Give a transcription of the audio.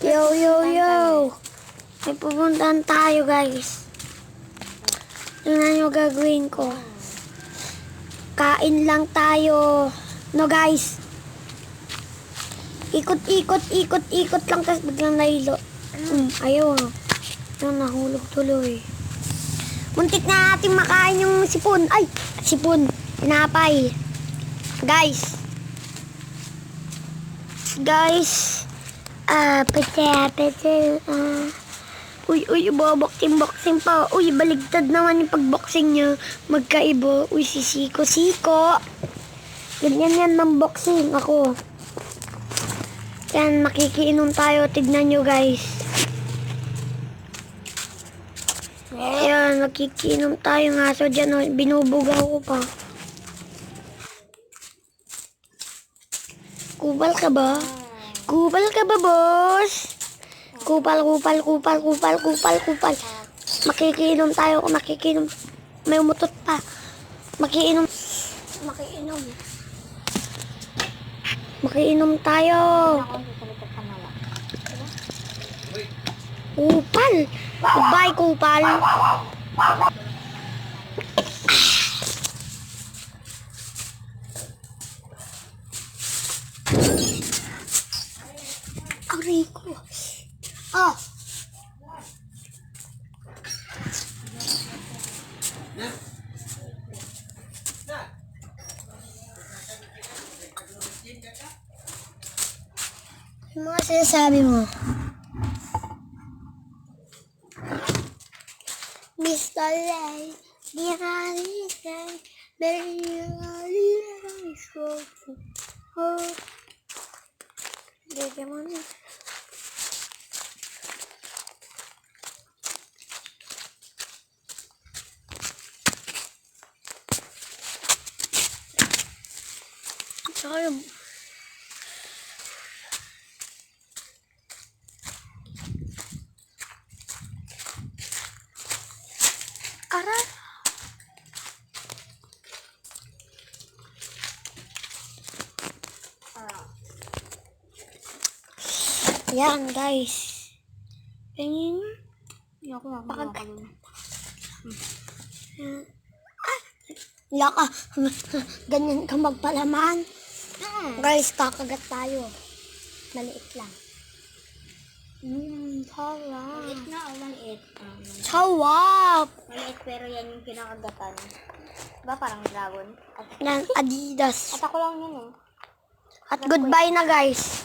Yo, yo, yo. May pupuntahan tayo, guys. Tingnan nyo gagawin ko. Kain lang tayo. No, guys. Ikot lang, tapos biglang nahilo. Ayaw. Yung nahulog tuloy. Muntik na natin makain yung sipon. Ay, sipon. Tinapay. Guys. Pete. Uy, boxing pa. Uy, baligtad naman yung pagboxing niya. Magkaiba. Uy, si Siko. Ganyan yan ng boxing ako. Yan, makikiinom tayo. Tignan nyo, guys. Ayan, makikiinom tayo nga. So, dyan, binubugaw ko pa. Kupal ka ba? Kupal ka ba, boss? Kupal. Makikiinom tayo. May umutot pa. Makiinom tayo. Kupal. Goodbye, kupal. Aray ko. Ano mga sinasabi mo? Mr. Lay, di ralisay, Dede mo na. Tsaka yung aray. Yan, guys. Tingin. Hindi ako nakakalaman. Laka. Ganyan ka magpalaman. Guys, kakagat tayo. Maliit lang. Sarap. Maliit na o maliit? Sarap. Maliit pero yan yung pinakagatan. Diba parang dragon? Yan, Adidas. At ako lang yan eh. At goodbye na, guys.